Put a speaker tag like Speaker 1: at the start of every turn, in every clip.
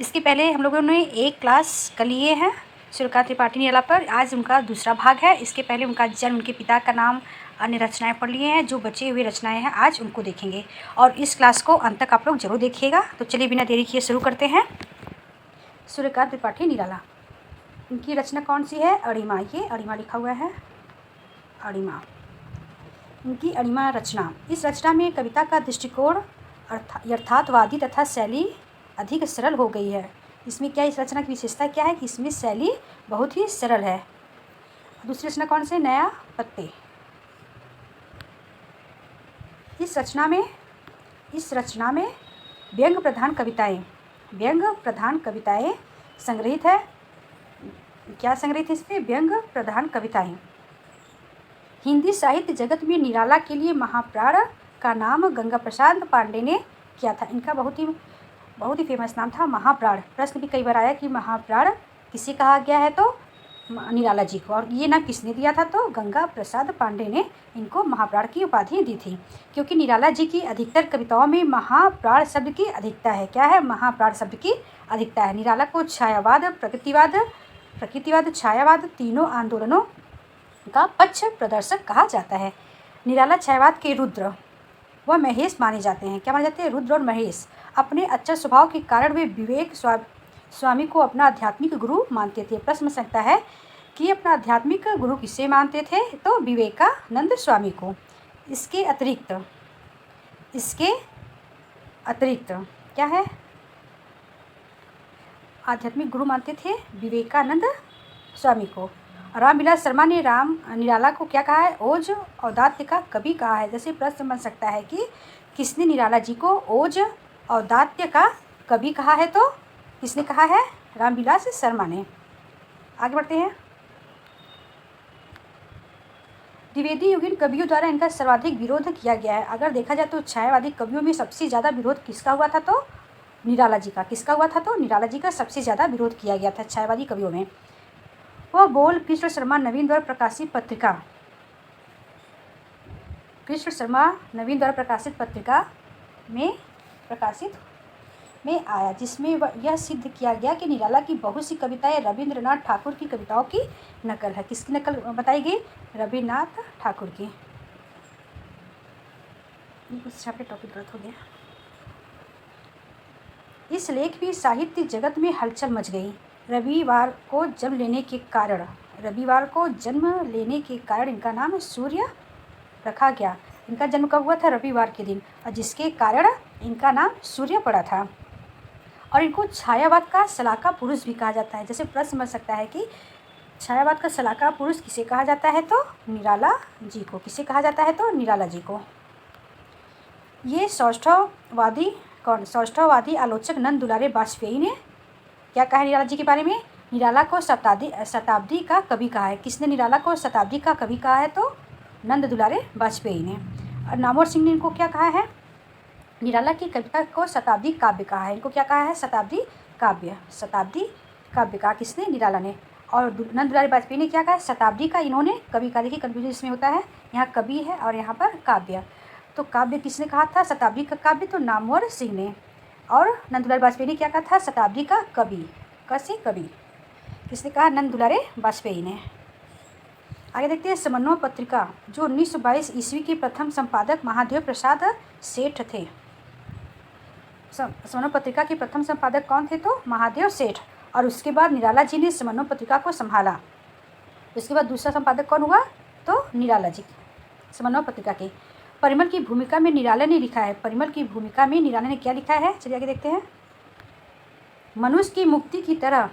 Speaker 1: इसके पहले हम लोगों ने एक क्लास कर लिए हैं सूर्यकांत त्रिपाठी निराला पर। आज उनका दूसरा भाग है। इसके पहले उनका जन्म, उनके पिता का नाम, अन्य रचनाएं पढ़ लिए हैं। जो बचे हुए रचनाएं हैं आज उनको देखेंगे और इस क्लास को अंत तक आप लोग जरूर देखिएगा। तो चलिए बिना देरी किए शुरू करते हैं। सूर्यकांत त्रिपाठी निराला, इनकी रचना कौन सी है? अणिमा। ये अणिमा लिखा हुआ है, अणिमा। इनकी अणिमा रचना। इस रचना में कविता का दृष्टिकोण यथार्थवादी तथा शैली अधिक सरल हो गई है। इसमें क्या, इस रचना की विशेषता क्या है कि इसमें शैली बहुत ही सरल है। दूसरी रचना कौन से? नया पत्ते। इस रचना में व्यंग प्रधान कविताएं संग्रहित है। क्या संग्रहित है इसमें? व्यंग प्रधान कविताएं। हिंदी साहित्य जगत में निराला के लिए महाप्राण का नाम गंगा प्रसाद पांडे ने किया था। इनका बहुत ही फेमस नाम था महाप्राण। प्रश्न भी कई बार आया कि महाप्राण किसे कहा गया है, तो निराला जी को। और ये नाम किसने दिया था? तो गंगा प्रसाद पांडे ने इनको महाप्राण की उपाधि दी थी, क्योंकि निराला जी की अधिकतर कविताओं में महाप्राण शब्द की अधिकता है। क्या है? महाप्राण शब्द की अधिकता है। निराला को छायावाद, प्रकृतिवाद, छायावाद तीनों आंदोलनों का पक्ष प्रदर्शक कहा जाता है। निराला छायावाद के रुद्र व महेश माने जाते हैं। क्या माने जाते हैं? रुद्र और महेश। अपने अच्छे स्वभाव के कारण वे विवेक स्वामी को अपना आध्यात्मिक गुरु मानते थे। प्रश्न सकता है कि अपना आध्यात्मिक गुरु किसे मानते थे? तो विवेकानंद स्वामी को। इसके अतिरिक्त क्या है? आध्यात्मिक गुरु मानते थे विवेकानंद स्वामी को। रामविलास शर्मा ने निराला को क्या कहा है? ओज औदात्य का कवि कहा है। जैसे प्रश्न बन सकता है कि किसने निराला जी को ओज औदात्य का कवि कहा है? तो किसने कहा है? रामविलास शर्मा ने। आगे बढ़ते हैं। द्विवेदी युगीन कवियों द्वारा इनका सर्वाधिक विरोध किया गया है। अगर देखा जाए तो छायावादी कवियों में सबसे ज़्यादा विरोध किसका हुआ था? तो निराला जी का। किसका हुआ था? तो निराला जी का सबसे ज़्यादा विरोध किया गया था छायावादी कवियों में। वह गोल कृष्ण शर्मा नवीन द्वारा प्रकाशित पत्रिका में आया, जिसमें यह सिद्ध किया गया कि निराला की बहुत सी कविताएं रविंद्रनाथ ठाकुर की कविताओं की नकल है। किसकी नकल बताई गई? रविन्द्रनाथ ठाकुर की। कुछ यहाँ पे टॉपिक गलत हो गया। इस लेख में साहित्य जगत में हलचल मच गई। रविवार को जन्म लेने के कारण इनका नाम सूर्य रखा गया। इनका जन्म कब हुआ था? रविवार के दिन, और जिसके कारण इनका नाम सूर्य पड़ा था। और इनको छायावाद का सलाहकार पुरुष भी कहा जाता है। जैसे प्रश्न बन सकता है कि छायावाद का सलाहकार पुरुष किसे कहा जाता है? तो निराला जी को। किसे कहा जाता है? तो निराला जी को। ये सौष्ठववादी आलोचक नंद दुलारे बाजपेयी ने क्या कहा निराला जी के बारे में? निराला को शताब्दी का कवि कहा है। किसने निराला को शताब्दी का कवि कहा है? तो नंद दुलारे बाजपेयी ने। और नामवर सिंह ने इनको क्या कहा है? निराला की कविता को शताब्दी काव्य कहा है। इनको क्या कहा है? शताब्दी काव्य कहा। किसने? निराला ने। और नंद दुलारे बाजपेयी ने क्या कहा? शताब्दी का। इन्होंने कवि का। देखिए कन्फ्यूजन इसमें होता है, यहाँ कवि है और यहाँ पर काव्य। तो काव्य किसने कहा था? शताब्दी का काव्य तो नामवर सिंह ने। और नंद दुलारे बाजपेयी ने क्या कहा था? शताब्दी का कवि। कवि किसने कहा? नंद दुलारे बाजपेयी ने। आगे देखते हैं। समन्वय पत्रिका, जो 1922 ईस्वी के प्रथम संपादक महादेव प्रसाद सेठ थे। समन्वय पत्रिका के प्रथम संपादक कौन थे? तो महादेव सेठ। और उसके बाद निराला जी ने समन्वय पत्रिका को संभाला। उसके बाद दूसरा संपादक कौन हुआ? तो निराला जी। समन्वय पत्रिका के परिमल की भूमिका में निराला ने लिखा है। परिमल की भूमिका में निराला ने क्या लिखा है? चलिए आगे देखते हैं। मनुष्य की मुक्ति की तरह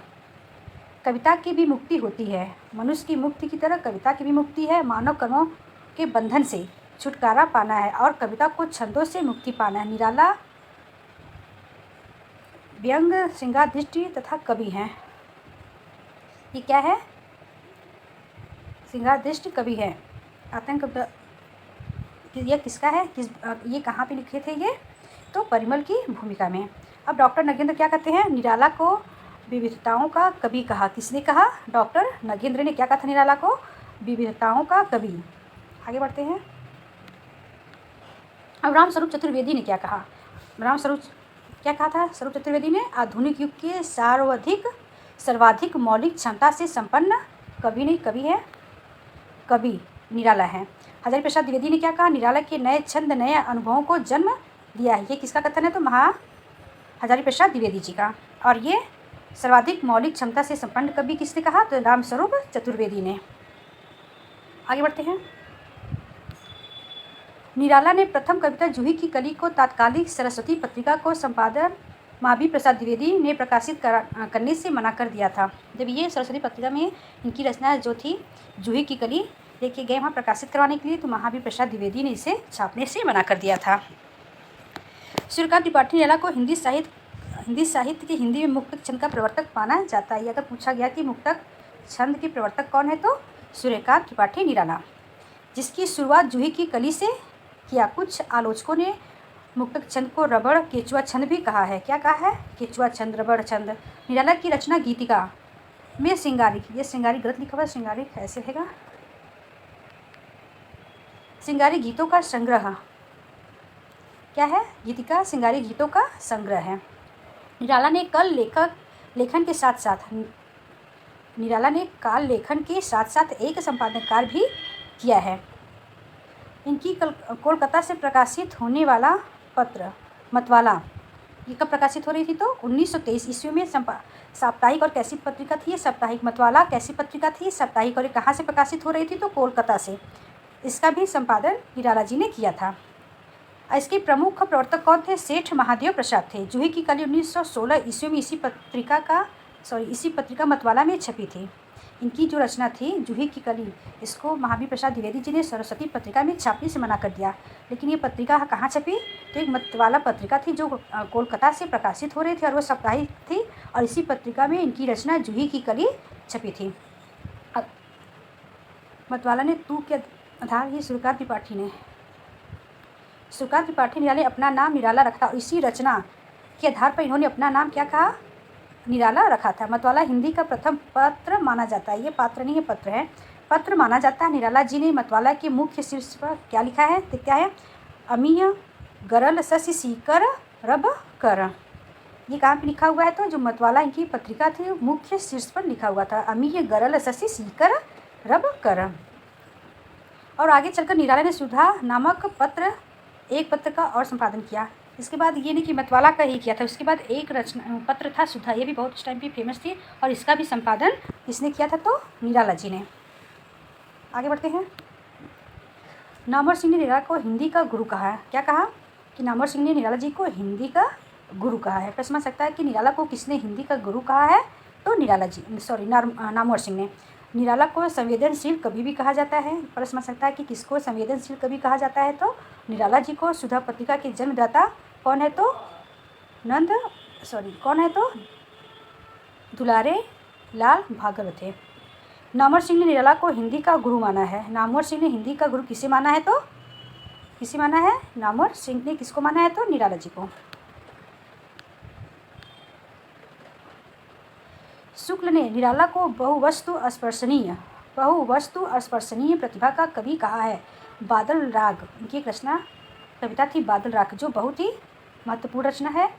Speaker 1: कविता की भी मुक्ति होती है। मनुष्य की मुक्ति की तरह कविता की भी मुक्ति है। मानव कर्मों के बंधन से छुटकारा पाना है और कविता को छंदों से मुक्ति पाना है। निराला व्यंग, श्रृंगार दृष्टि तथा कवि हैं। ये क्या है? श्रृंगार दृष्टि कवि है। आतंक ये किसका है? ये कहाँ पे लिखे थे ये? तो परिमल की भूमिका में। अब डॉक्टर नगेंद्र क्या कहते हैं? निराला को विविधताओं का कवि कहा। किसने कहा? डॉक्टर नगेंद्र ने क्या कहा था निराला को? विविधताओं का कवि। आगे बढ़ते हैं। अब रामस्वरूप चतुर्वेदी ने क्या कहा? रामस्वरूप क्या कहा था स्वरूप चतुर्वेदी ने? आधुनिक युग के सर्वाधिक मौलिक क्षमता से संपन्न कवि नहीं, कवि है, कवि निराला है। हजारी प्रसाद द्विवेदी ने क्या कहा? निराला के नए छंद नए अनुभवों को जन्म दिया है। ये किसका कथन है? तो हजारी प्रसाद द्विवेदी जी का। और ये सर्वाधिक मौलिक क्षमता से संपन्न कवि किसने कहा? तो रामस्वरूप चतुर्वेदी ने। आगे बढ़ते हैं। निराला ने प्रथम कविता जूही की कली को तात्कालिक सरस्वती पत्रिका को संपादन महावीर प्रसाद द्विवेदी ने प्रकाशित करने से मना कर दिया था। जब ये सरस्वती पत्रिका में इनकी रचना जो थी जूही की कली लेके गए वहाँ प्रकाशित करवाने के लिए, तो महावीर प्रसाद द्विवेदी ने इसे छापने से मना कर दिया था। सूर्यकांत त्रिपाठी निराला को हिंदी साहित्य के हिंदी में मुक्तक छंद का प्रवर्तक माना जाता है। अगर पूछा गया कि मुक्तक छंद के प्रवर्तक कौन है, तो सूर्यकांत त्रिपाठी निराला, जिसकी शुरुआत जूही की कली से किया। कुछ आलोचकों ने मुक्तक छंद को रबड़ केचुआ छंद भी कहा है। क्या कहा है? केचुआ छंद, रबड़ छंद। निराला की रचना गीतिका में श्रृंगारिक, ये श्रृंगारिक गलत लिखा हुआ है, श्रृंगारिक ऐसे रहेगा, श्रृंगारिक गीतों का संग्रह। क्या है? गीतिका श्रृंगारिक गीतों का संग्रह है। निराला ने काल लेखन के साथ साथ एक संपादन कार्य भी किया है। इनकी कोलकाता से प्रकाशित होने वाला पत्र मतवाला, ये कब प्रकाशित हो रही थी? तो 1923 ईस्वी में साप्ताहिक और कैसी पत्रिका थी? साप्ताहिक। मतवाला कैसी पत्रिका थी? साप्ताहिक। और ये कहाँ से प्रकाशित हो रही थी? तो कोलकाता से। इसका भी संपादन निराला जी ने किया था। इसके प्रमुख प्रवर्तक कौन थे? सेठ महादेव प्रसाद थे। जूही की कली 1916 ईस्वी में इसी पत्रिका मतवाला में छपी थी। इनकी जो रचना थी जूही की कली, इसको महावीर प्रसाद द्विवेदी जी ने सरस्वती पत्रिका में छापने से मना कर दिया। लेकिन ये पत्रिका कहाँ छपी? तो एक मतवाला पत्रिका थी जो कोलकाता से प्रकाशित हो रही थी और वो साप्ताहिक थी, और इसी पत्रिका में इनकी रचना जूही की कली छपी थी। मतवाला ने तू के आधार ये सूर्यकांत त्रिपाठी निराला ने अपना नाम निराला रखा, और इसी रचना के आधार पर इन्होंने अपना नाम क्या कहा? निराला रखा था। मतवाला हिंदी का प्रथम पत्र माना जाता है। ये पात्र नहीं है, पत्र है, पत्र माना जाता है। निराला जी ने मतवाला के मुख्य शीर्ष पर क्या लिखा है? तो क्या है? अमीय गरल शशि सीकर रब कर। ये कहाँ पे लिखा हुआ है? तो जो मतवाला इनकी पत्रिका थी मुख्य शीर्ष पर लिखा हुआ था, अमीय गरल शशि सीकर रब कर। और आगे चलकर निराला ने सुधा नामक एक पत्र का और संपादन किया। इसके बाद ये नहीं कि मतवाला का ही किया था, उसके बाद एक पत्र था सुधा, ये भी बहुत उस टाइम पे फेमस थी, और इसका भी संपादन किसने किया था? तो निराला जी ने। आगे बढ़ते हैं। नामवर सिंह ने निराला को हिंदी का गुरु कहा है। क्या कहा? कि नामवर सिंह ने निराला जी को हिंदी का गुरु कहा है। प्रश्न आ सकता है कि निराला को किसने हिंदी का गुरु कहा है? तो नामवर सिंह ने। निराला को संवेदनशील कवि भी कहा जाता है। प्रश्न आ सकता है कि किसको संवेदनशील कवि कहा जाता है? तो निराला जी को। सुधा पत्रिका के जन्मदाता कौन है? तो दुलारे लाल भागवत थे। नामवर सिंह ने निराला को हिंदी का गुरु माना है। नामवर सिंह ने हिंदी का गुरु किसे माना है? तो किसे माना है? नामवर सिंह ने किसको माना है? तो निराला जी को। शुक्ल ने निराला को बहुवस्तु स्पर्शनीय प्रतिभा का कवि कहा है। बादल राग, इनकी एक कविता थी बादल राग, जो बहुत ही महत्वपूर्ण रचना है।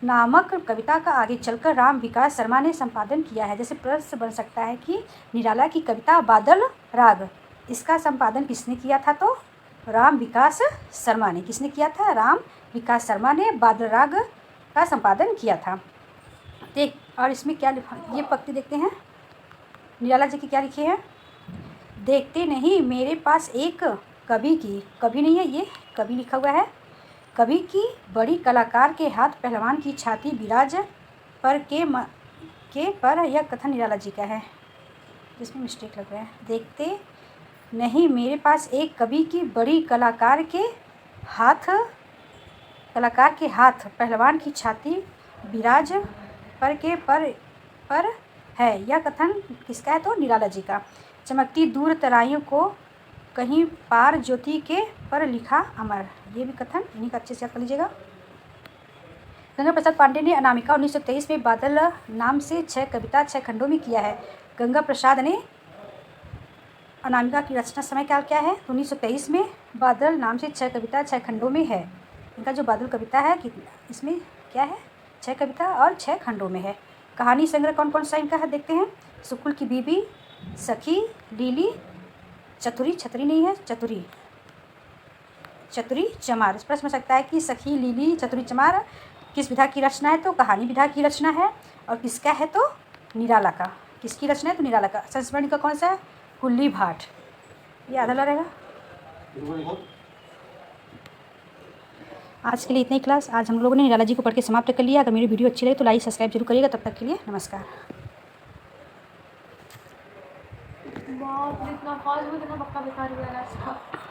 Speaker 1: नामक कविता का आगे चलकर राम विकास शर्मा ने संपादन किया है। जैसे प्रश्न बन सकता है कि निराला की कविता बादल राग, इसका संपादन किसने किया था? तो राम विकास शर्मा ने। किसने किया था? राम विकास शर्मा ने बादल राग का संपादन किया था। देख, और इसमें क्या लिखा, ये पंक्ति देखते हैं निराला जी की क्या लिखी है? देखते नहीं मेरे पास एक कवि नहीं है, ये कवि लिखा हुआ है। कवि की बड़ी कलाकार के हाथ पहलवान की छाती बिराज पर यह कथन निराला जी का है, जिसमें मिस्टेक लग रहा है। देखते नहीं मेरे पास एक कवि की बड़ी कलाकार के हाथ पहलवान की छाती बिराज पर है, यह कथन किसका है? तो निराला जी का। चमकती दूर तराइयों को कहीं पार ज्योति के पर लिखा अमर, ये भी कथन इन्हीं का अच्छे से याद कर लीजिएगा। गंगा प्रसाद पांडे ने अनामिका 1923 में बादल नाम से 6 कविता 6 खंडों में किया है। गंगा प्रसाद ने अनामिका की रचना समय काल क्या है? 1923 में बादल नाम से 6 कविता 6 खंडों में है। इनका जो बादल कविता है इसमें क्या है? 6 कविता और 6 खंडों में है। कहानी संग्रह कौन कौन सा इनका है देखते हैं। सुकुल की बीबी, सखी, लीली, चतुरी, छतरी नहीं है, चतुरी, चतुरी चमार। प्रश्न हो सकता है कि सखी, लीली, चतुरी चमार किस विधा की रचना है? तो कहानी विधा की रचना है। और किसका है? तो निराला का। किसकी रचना है? तो निराला का। संस्मरण का कौन सा है? कुल्ली भाट। ये आधा रहेगा। आज के लिए इतना ही क्लास। आज हम लोगों ने निराला जी को पढ़ के समाप्त कर लिया। अगर मेरी वीडियो अच्छी लगे तो लाइक सब्सक्राइब जरूर करिएगा। तब तक के लिए नमस्कार।
Speaker 2: बहुत इतना फास्ट में कितना पक्का बेकार हुआ है।